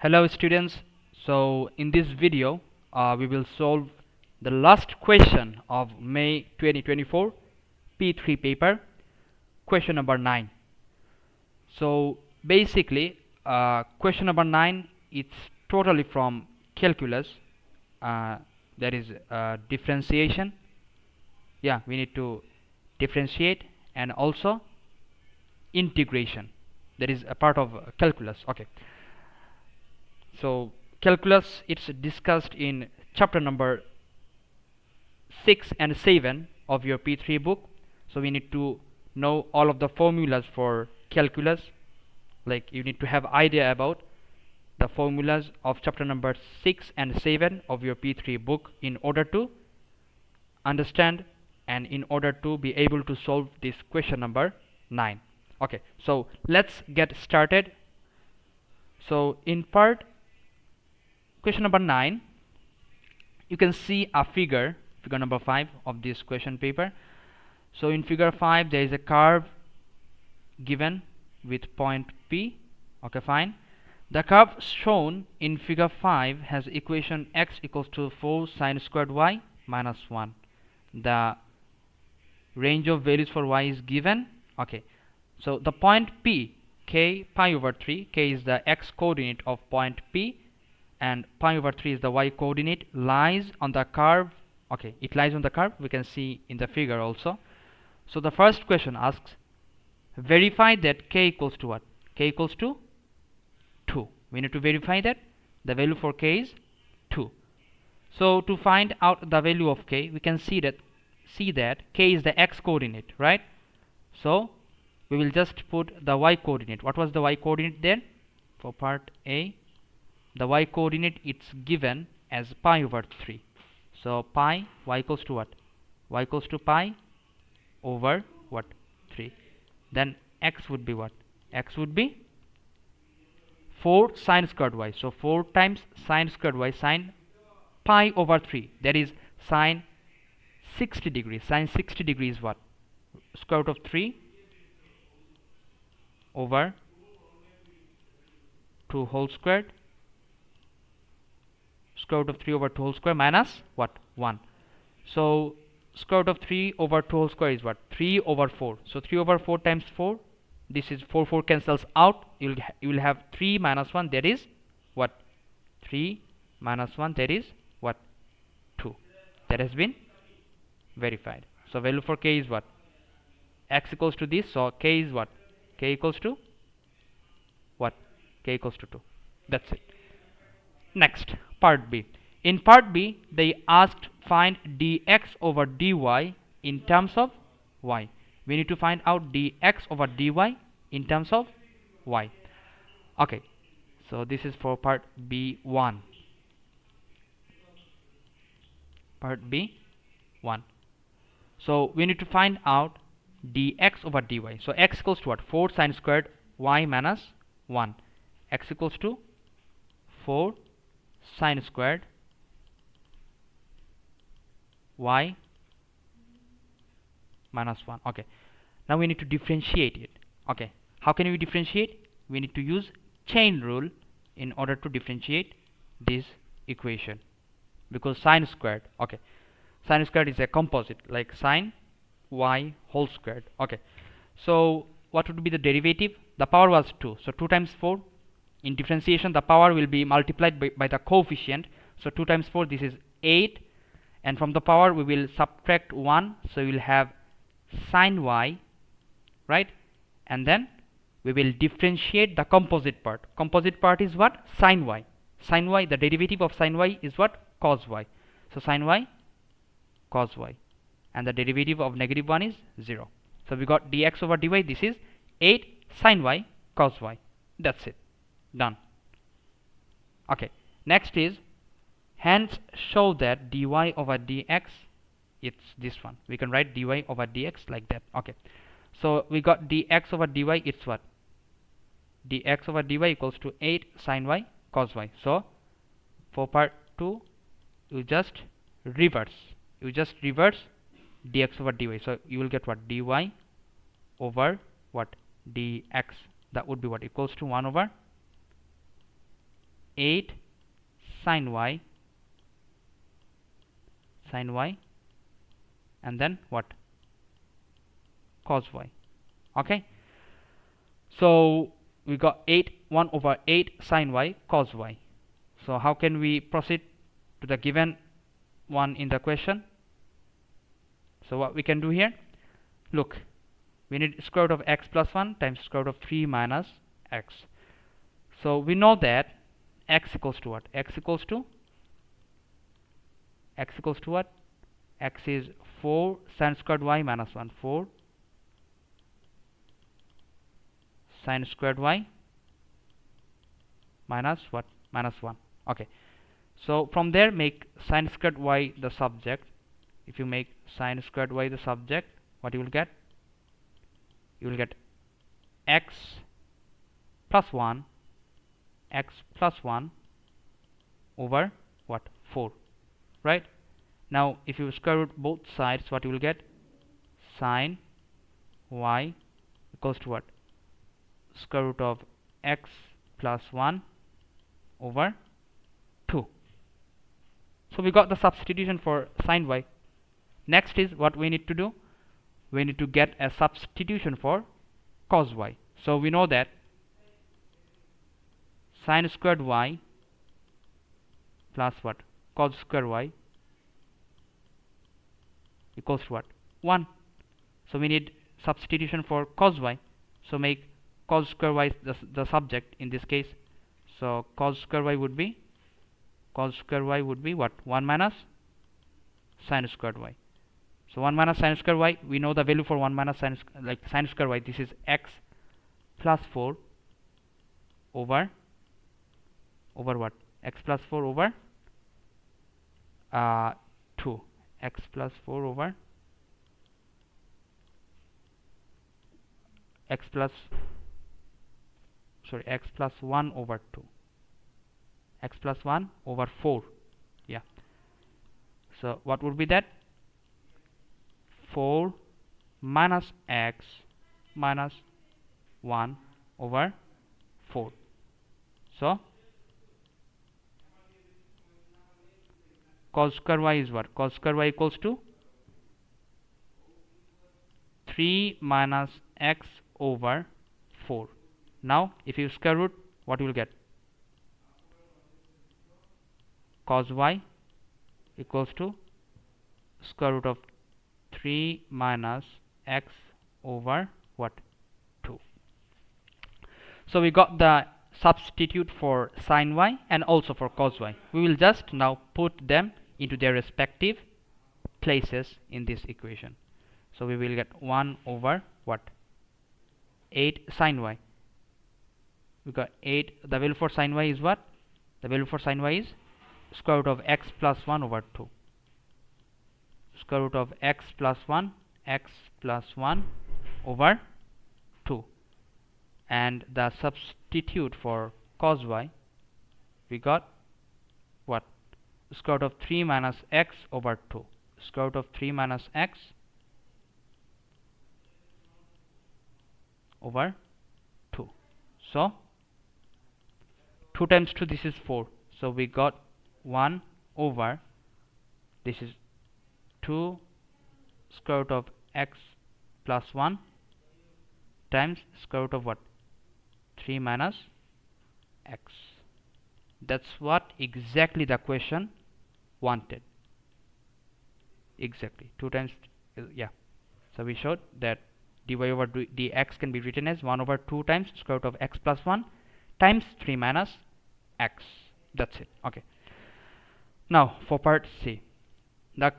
Hello students, so in this video we will solve the last question of May 2024 P3 paper, question number 9. So basically question number 9, it's totally from calculus, that is differentiation. Yeah, we need to differentiate, and also integration, that is a part of calculus. Okay, so calculus, it's discussed in chapter number 6 and 7 of your P3 book. So we need to know all of the formulas for calculus. Like, you need to have idea about the formulas of chapter number 6 and 7 of your P3 book in order to understand and in order to be able to solve this question number 9. Okay, so let's get started. So in part question number 9, you can see a figure number 5 of this question paper. So in figure 5, there is a curve given with point P. Okay, fine. The curve shown in figure 5 has equation x equals to 4 sine squared y minus 1. The range of values for y is given. Okay, so the point P, k pi over 3, k is the x coordinate of point P and pi over 3 is the y coordinate, lies on the curve. Okay, it lies on the curve, we can see in the figure also. So the first question asks, verify that k equals to what? K equals to 2. We need to verify that the value for k is 2. So to find out the value of k, we can see that k is the x coordinate, right? So we will just put the y coordinate. What was the y coordinate there? For part A, the y coordinate, it's given as pi over 3. So pi, y equals to what? Y equals to pi over what? 3. Then x would be what? X would be 4 sine squared y. So 4 times sine squared y, sine pi over 3, that is sine 60 degrees. Sine 60 degrees is what? Square root of 3 over 2 whole squared, square root of 3 over 2 whole square minus what? 1. So square root of 3 over 2 whole square is what? 3 over 4. So 3 over 4 times 4, this is 4 cancels out. You will have 3 minus 1, that is what? 3 minus 1, that is what? 2. That has been verified. So value for k is what? X equals to this. So k is what? K equals to what? K equals to 2. That's it. Next, part B. In part B, they asked find dx over dy in terms of y. We need to find out dx over dy in terms of y. Okay, so this is for part B1. Part B1. So we need to find out dx over dy. So x equals to what? 4 sine squared y minus 1. X equals to 4 sine squared y minus 1. Okay, now we need to differentiate it. Okay, how can we differentiate? We need to use chain rule in order to differentiate this equation, because sine squared, okay, sine squared is a composite like sine y whole squared. Okay, so what would be the derivative? The power was 2, so 2 times 4. In differentiation, the power will be multiplied by the coefficient. So 2 times 4, this is 8, and from the power we will subtract 1, so we will have sine y, right? And then we will differentiate the composite part. Composite part is what? Sine y. Sine y, the derivative of sine y is what? Cos y. So sine y cos y, and the derivative of negative 1 is 0. So we got dx over dy, this is 8 sine y cos y. That's it. Done. Okay, next is hence show that dy over dx, it's this one. We can write dy over dx like that. Okay, so we got dx over dy, it's what? Dx over dy equals to 8 sine y cos y. So for part 2, you just reverse dx over dy. So you will get what? Dy over what? Dx. That would be what? Equals to 1 over 8 sine y and then what? Cos y. Okay, so we got 1 over 8 sine y cos y. So how can we proceed to the given one in the question? So what we can do here, look, we need square root of x plus 1 times square root of 3 minus x. So we know that x equals to what? X equals to what? X is 4 sine squared y minus 1. 4 sine squared y minus what? Minus 1. Okay, so from there make sine squared y the subject. If you make sine squared y the subject, what you will get? You will get x plus 1 over what? 4, right? Now if you square root both sides, what you will get? Sine y equals to what? Square root of x plus 1 over 2. So we got the substitution for sine y. Next is what we need to do. We need to get a substitution for cos y. So we know that sine squared y plus what? Cos squared y equals to what? 1. So we need substitution for cos y. So make cos square y the subject in this case. So cos square y would be what? 1 minus sine squared y. So 1 minus sine squared y, we know the value for 1 minus sine squared y. This is x plus 4 over what? X plus 4 over 2. X plus 4 over x plus 1 over 2. X plus 1 over 4. Yeah. So what would be that? 4 minus x minus 1 over 4. So cos square y is what? Cos square y equals to 3 minus x over 4. Now if you square root, what you will get? Cos y equals to square root of 3 minus x over what? 2. So we got the substitute for sine y and also for cos y. We will just now put them into their respective places in this equation. So we will get 1 over what? 8 sine y. We got 8. The value for sine y is what? The value for sine y is square root of x plus 1 over 2. Square root of x plus 1 over 2. And the substitute for cos y, we got what? Square root of 3 minus x over 2. Square root of 3 minus x over 2. So 2 times 2, this is 4. So we got 1 over, this is 2 square root of x plus 1 times square root of what? 3 minus x. That's what exactly the question wanted. Exactly 2 times, yeah. So we showed that dy over dx can be written as 1 over 2 times square root of x plus 1 times 3 minus x. That's it. Okay. Now for part C, the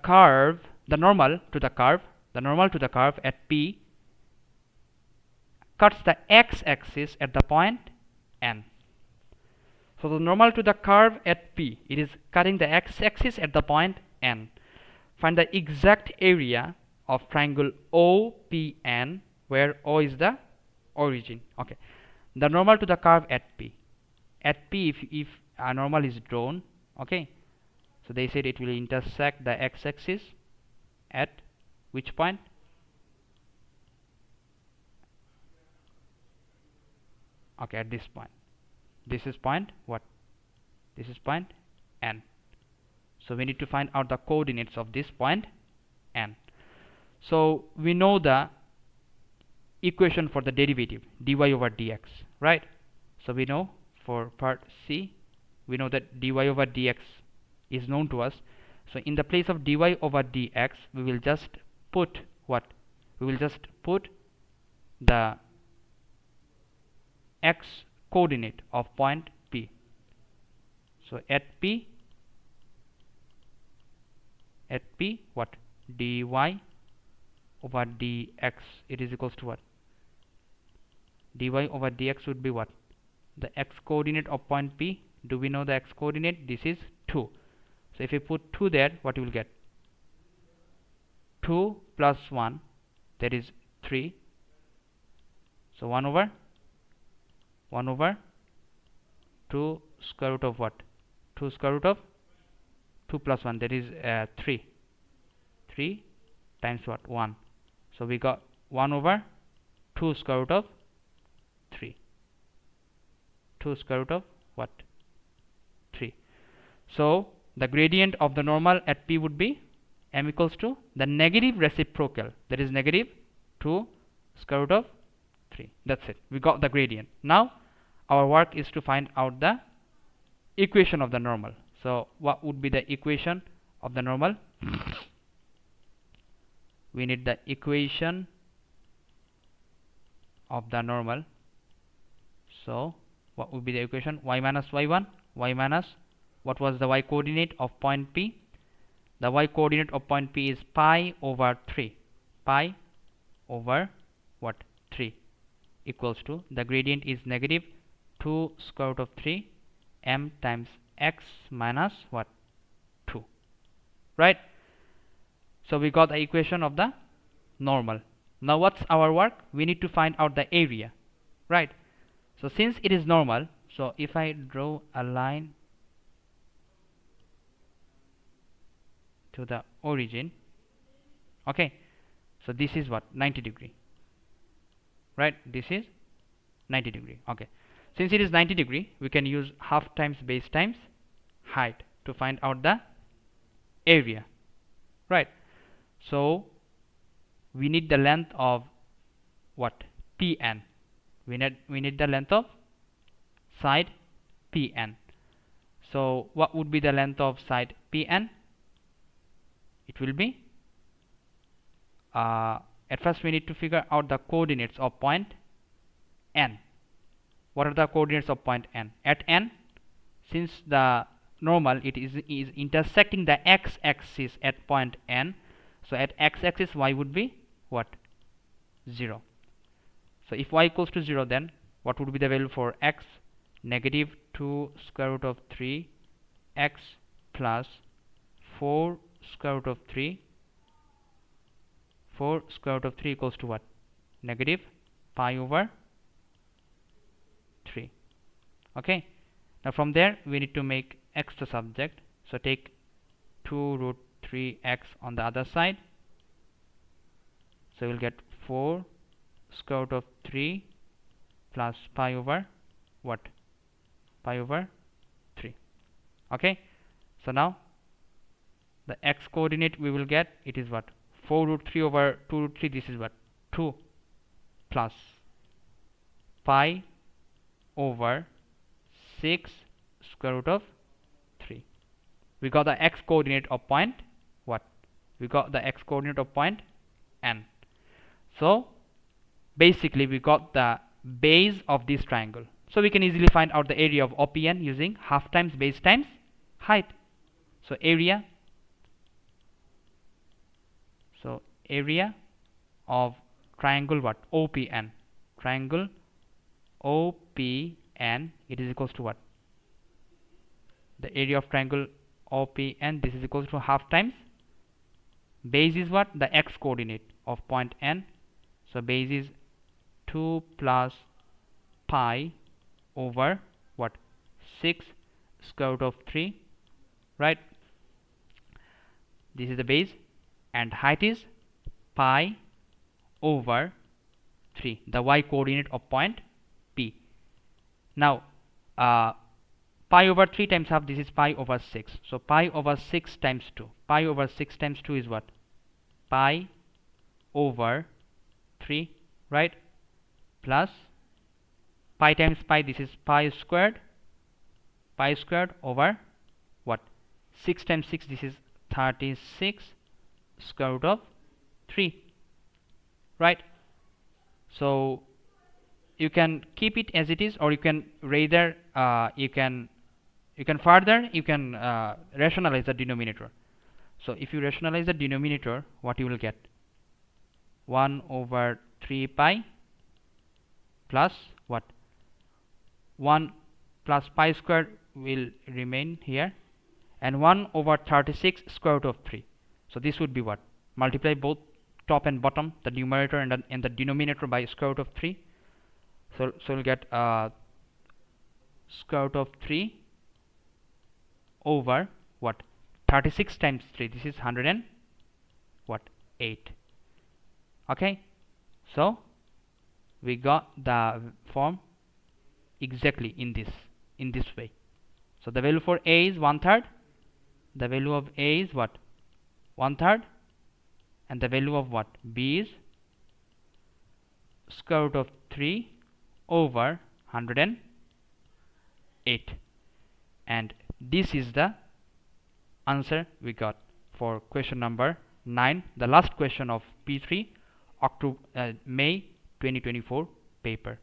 normal to the curve at P cuts the x-axis at the point N. So the normal to the curve at P, it is cutting the x-axis at the point N. Find the exact area of triangle OPN where O is the origin. Okay. The normal to the curve at P. At P, if a normal is drawn, okay, so they said it will intersect the x-axis at which point? Okay, at this point. This is point what? This is point N. So we need to find out the coordinates of this point N. So we know the equation for the derivative dy over dx, right? So we know for part C, we know that dy over dx is known to us. So in the place of dy over dx, we will just put what? We will just put the x coordinate of point P. So at P what? Dy over dx, it is equals to what? Dy over dx would be what? The x coordinate of point P. Do we know the x coordinate? This is 2. So if you put 2 there, what you will get? 2 plus 1, that is 3. So 1 over 2 square root of what? 2 square root of 2 plus 1, that is 3. 3 times what? 1. So we got 1 over 2 square root of 3. 2 square root of what? 3. So the gradient of the normal at P would be m equals to the negative reciprocal, that is negative 2 square root of 3. That's it. We got the gradient. Now our work is to find out the equation of the normal. So what would be the equation of the normal? We need the equation of the normal. So what would be the equation? Y minus y1, y minus, what was the y coordinate of point P? The y coordinate of point P is pi over 3. Pi over what? 3 equals to, the gradient is negative 2 square root of 3 m times x minus what? 2. Right? So we got the equation of the normal. Now what's our work? We need to find out the area. Right? So since it is normal, so if I draw a line to the origin, okay, so this is what? 90 degree. Right? This is 90 degree. Okay. Since it is 90 degree, we can use half times base times height to find out the area. Right? So we need the length of what? Pn. We need the length of side Pn. So what would be the length of side Pn? It will be at first we need to figure out the coordinates of point N. What are the coordinates of point N? At N, since the normal it is intersecting the x-axis at point N, so at x-axis y would be what? 0. So if y equals to 0, then what would be the value for x? Negative 2 square root of 3 x plus 4 square root of 3. 4 square root of 3 equals to what? Negative pi over 3. Okay. Now from there we need to make x the subject. So take 2 root 3x on the other side. So we'll get 4 square root of 3 plus pi over what? Pi over 3. Okay. So now the x coordinate we will get, it is what? 4 root 3 over 2 root 3, this is what? 2 plus pi over 6 square root of 3. We got the x coordinate of point what? We got the x coordinate of point N. So basically we got the base of this triangle. So we can easily find out the area of OPN using half times base times height. So area of triangle what? OPN. Triangle OPN, it is equals to what? The area of triangle OPN, this is equals to half times base is what? The x coordinate of point N. So base is 2 plus pi over what? 6 square root of 3. Right? This is the base, and height is pi over 3, the y coordinate of point P. Now pi over 3 times half, this is pi over 6. So pi over 6 times 2. Pi over 6 times 2 is what? Pi over 3, right? Plus pi times pi, this is pi squared over what? 6 times 6, this is 36 square root of 3, right? So you can keep it as it is, or you can rather you can rationalize the denominator. So if you rationalize the denominator, what you will get? 1 over 3 pi plus what? 1 plus pi squared will remain here, and 1 over 36 square root of 3. So this would be what? Multiply both top and bottom, the numerator and the denominator, by square root of 3. So we'll get square root of 3 over what? 36 times 3, this is 108. Okay, so we got the form exactly in this way. So the value for a is 1/3, the value of a is what? 1/3, and the value of what? b is square root of 3 over 108. And this is the answer we got for question number 9, the last question of P3 May 2024 paper.